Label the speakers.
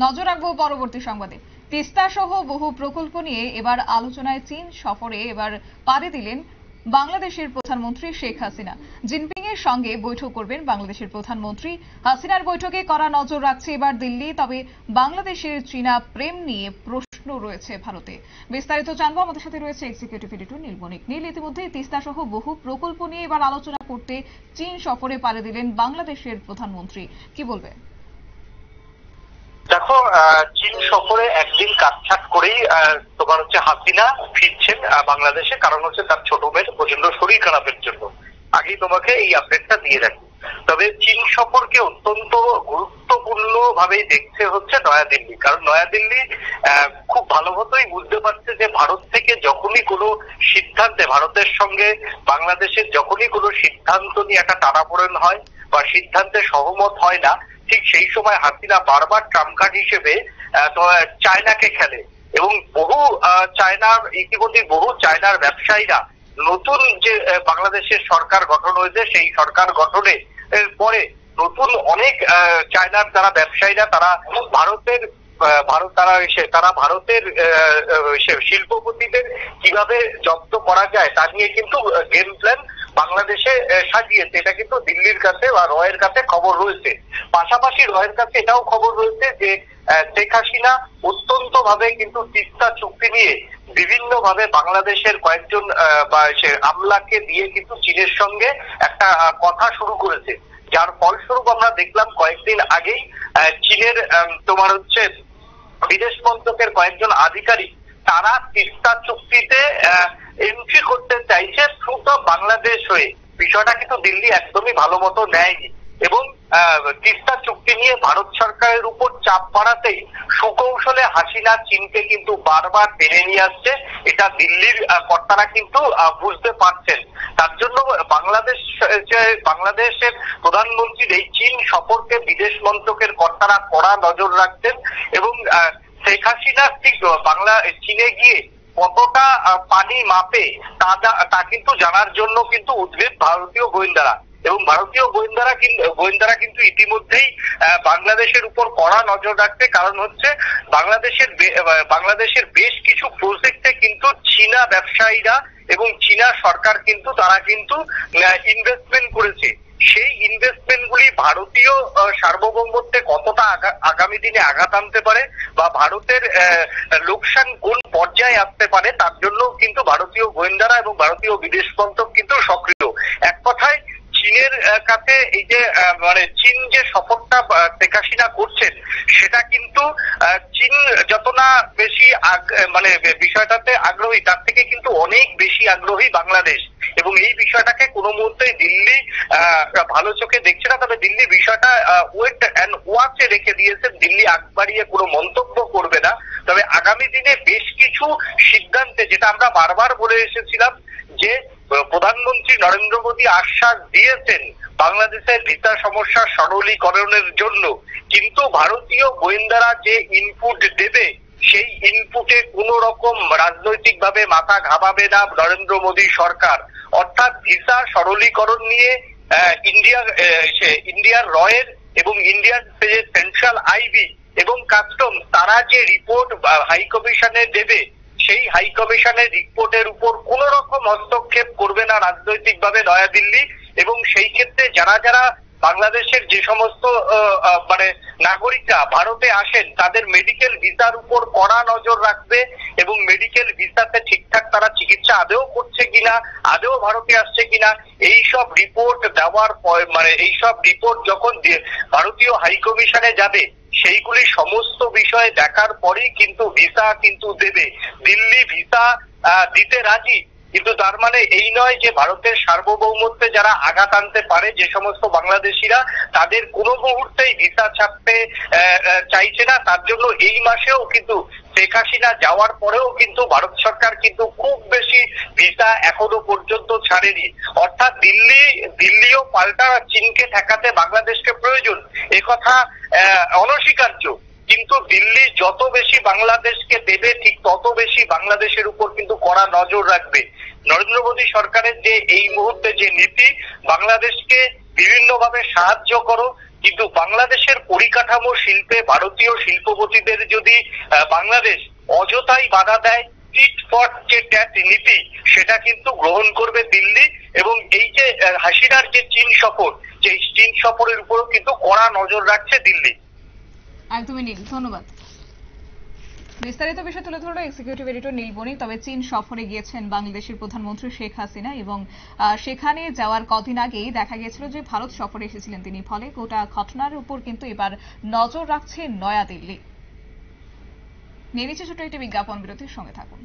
Speaker 1: নজর রাখবো পরবর্তী সংবাদে। তিস্তা সহ বহু প্রকল্প নিয়ে এবার আলোচনায় চীন সফরে এবার পাড়ি দিলেন বাংলাদেশের প্রধানমন্ত্রী শেখ হাসিনা। জিনপিং এর সঙ্গে বৈঠক করবেন বাংলাদেশের প্রধানমন্ত্রী। হাসিনার বৈঠকে কড়া নজর রাখছে এবার দিল্লি। তবে বাংলাদেশের চীনা প্রেম নিয়ে প্রশ্ন রয়েছে ভারতে। বিস্তারিত জানবো, আমাদের সাথে রয়েছে এক্সিকিউটিভ এডিটর নীল বণিক। নীল, ইতিমধ্যে তিস্তা সহ বহু প্রকল্প নিয়ে এবার আলোচনা করতে চীন সফরে পাড়ি দিলেন বাংলাদেশের প্রধানমন্ত্রী, কি বলবে?
Speaker 2: দেখো, চীন সফরে একদিন কাটছাট করেই তোমার হাসিনা ফিরছেন বাংলাদেশে, কারণ তার ছোট মেয়ের প্রচন্ড শরীর খারাপের জন্য। আগেই তোমাকে এই আপডেটটা দিয়ে রাখি। তবে চীন সফরকে অত্যন্ত গুরুত্বপূর্ণ ভাবেই দেখছে নয়াদিল্লি, কারণ নয়াদিল্লি খুব ভালো মতোই বুঝতে পারছে যে ভারত থেকে যখনই কোনো সিদ্ধান্তে, ভারতের সঙ্গে বাংলাদেশের যখনই কোনো সিদ্ধান্ত নিয়ে একটা টানাপোড়েন হয় বা সিদ্ধান্তে সহমত হয় না, ঠিক সেই সময় হাসিনা বারবার ট্রাম্প কার্ড হিসেবে চায়নাকে খেলে। এবং ইতিমধ্যে বহু চায়নার ব্যবসায়ীরা নতুন যে বাংলাদেশের সরকার গঠন হয়েছে, সেই সরকার গঠনে পরে নতুন অনেক চায়নার যারা ব্যবসায়ীরা তারা ভারতের শিল্পপতিদের কিভাবে জব্দ করা যায় তা নিয়ে কিন্তু গেম প্ল্যান বাংলাদেশে সাজিয়েছে। এটা কিন্তু দিল্লির কাছে বা রয়ের কাছে খবর রয়েছে। পাশাপাশি রয়ের কাছে এটাও খবর রয়েছে যে শেখ হাসিনা অত্যন্ত ভাবে কিন্তু তিস্তা চুক্তি নিয়ে বিভিন্ন ভাবে বাংলাদেশের কয়েকজন আমলাকে দিয়ে কিন্তু চীনের সঙ্গে একটা কথা শুরু করেছে, যার ফলস্বরূপ আমরা দেখলাম কয়েকদিন আগেই চীনের বিদেশ মন্ত্রকের কয়েকজন আধিকারিক তারা তিস্তা চুক্তিতে এন্ট্রি করতে চাইছে থ্রু বাংলাদেশ হয়ে। বিষয়টা কিন্তু দিল্লি একদমই ভালো মতো নেয়নি এবং তিস্তা চুক্তি নিয়ে ভারত সরকারের উপর চাপ বাড়াতেই সুকৌশলে হাসিনা চীনকে কিন্তু বারবার টেনে নিয়ে আসছে। এটা দিল্লির কর্তারা কিন্তু বুঝতে পারছেন। তার জন্য বাংলাদেশের প্রধানমন্ত্রীর এই চীন সফরকে বিদেশ মন্ত্রকের কর্তারা কড়া নজর রাখছেন এবং শেখ হাসিনা ঠিক চীনে গিয়ে কতটা পানি মাপে তা কিন্তু জানার জন্য কিন্তু উদ্গ্রীব ভারতীয় গোয়েন্দারা। এবং ভারতীয় গোয়েন্দারা কিন্তু ইতিমধ্যেই বাংলাদেশের উপর কড়া নজর রাখছে, কারণ বাংলাদেশের বেশ কিছু প্রজেক্টে কিন্তু চীনা ব্যবসায়ীরা এবং চীনা সরকার কিন্তু তারা কিন্তু ইনভেস্টমেন্ট করেছে। সেই ইনভেস্টমেন্ট গুলি ভারতীয় সার্বভৌমত্বে কতটা আগামী দিনে আঘাত আনতে পারে বা ভারতের লোকসান কোন পর্যায়ে আসতে পারে, তার জন্য কিন্তু ভারতীয় গোয়েন্দারা এবং ভারতীয় বিদেশ মন্ত্রক কিন্তু সক্রিয়। এক কথায় চীনের কাছে এই যে চীন যে সফরটা শেখ হাসিনা করছেন, সেটা কিন্তু চীন যত না বেশি বিষয়টাতে আগ্রহী, তার থেকে কিন্তু অনেক বেশি আগ্রহী বাংলাদেশ। এবং এই বিষয়টাকে কোনো মুহূর্তে দিল্লি ভালো চোখে দেখছে না। তবে দিল্লি বিষয়টা ওয়েট অ্যান্ড ওয়াচে রেখে দিয়েছে। দিল্লি আগ বাড়িয়ে কোনো মন্তব্য করবে না। তবে আগামী দিনে বেশ কিছু সিদ্ধান্তে, যেটা আমরা বারবার বলে এসেছিলাম যে প্রধানমন্ত্রী নরেন্দ্র মোদী আশ্বাস দিয়েছেন বাংলাদেশের ভিসা সমস্যা সরলীকরণের জন্য, কিন্তু ভারতীয় গোয়েন্দারা যে ইনপুট দেবে সেই ইনপুটে কোন রকম রাজনৈতিক ভাবে মাথা ঘামাবে না নরেন্দ্র মোদী সরকার। অর্থাৎ ভিসা সরলীকরণ নিয়ে ইন্ডিয়ার রয়ের এবং ইন্ডিয়ার সেন্ট্রাল আইবি এবং কাস্টমস তারা যে রিপোর্ট হাই কমিশনে দেবে, সেই হাই কমিশনের রিপোর্টের উপর কোন রকম হস্তক্ষেপ করবে না রাজনৈতিক ভাবে নয়াদিল্লি। এবং সেই ক্ষেত্রে যারা বাংলাদেশের যে সমস্ত নাগরিকরা ভারতে আসেন তাদের মেডিকেল ভিসার উপর কড়া নজর রাখবে এবং মেডিকেল ভিসাতে ঠিকঠাক তারা চিকিৎসা আদৌ করছে কিনা, আদৌ ভারতে আসছে কিনা, এইসব রিপোর্ট দেওয়ার এইসব রিপোর্ট যখন ভারতীয় হাই কমিশনে যাবে, সেইগুলি সমস্ত বিষয়ে দেখার পরেই কিন্তু ভিসা কিন্তু দেবে। দিল্লি ভিসা দিতে রাজি, কিন্তু তার মানে এই নয় যে ভারতের সার্বভৌমত্বে যারা আঘাত আনতে পারে যে সমস্ত বাংলাদেশিরা, তাদের কোনো মুহূর্তেই ভিসা ছাড়তে চাইছে না। তার জন্য এই মাসেও কিন্তু শেখ হাসিনা যাওয়ার পরেও কিন্তু ভারত সরকার কিন্তু খুব বেশি ভিসা এখনো পর্যন্ত ছাড়েনি। অর্থাৎ দিল্লিও পাল্টা চীনকে ঠেকাতে বাংলাদেশকে প্রয়োজন, একথা অনস্বীকার্য। কিন্তু দিল্লি যত বেশি বাংলাদেশকে দেবে, ঠিক তত বেশি বাংলাদেশের উপর কিন্তু কড়া নজর রাখবে। নরেন্দ্র মোদী সরকারের যে এই মুহূর্তে যে নীতি, বাংলাদেশকে বিভিন্ন ভাবে সাহায্য করো, কিন্তু বাংলাদেশের পরিকাঠামো শিল্পে ভারতীয় শিল্পপতিদের যদি বাংলাদেশ অযথাই বাধা দেয়, টিট ফর যে ট্যাট নীতি সেটা কিন্তু গ্রহণ করবে দিল্লি। এবং এই যে হাসিনার যে চীন সফর, যে চীন সফরের উপরও কিন্তু কড়া নজর রাখছে দিল্লি।
Speaker 1: একদমই নীল, ধন্যবাদ। বিস্তারিত বিষয় তুলে ধরলো এক্সিকিউটিভ এডিটর নীল বণিক। তবে চীন সফরে গিয়েছেন বাংলাদেশের প্রধানমন্ত্রী শেখ হাসিনা এবং সেখানে যাওয়ার কদিন আগেই দেখা গিয়েছিল যে ভারত সফরে এসেছিলেন তিনি। ফলে গোটা ঘটনার উপর কিন্তু এবার নজর রাখছে নয়াদিল্লি। নিয়ে নিচ্ছে ছোট একটি বিজ্ঞাপন বিরতির, সঙ্গে থাকুন।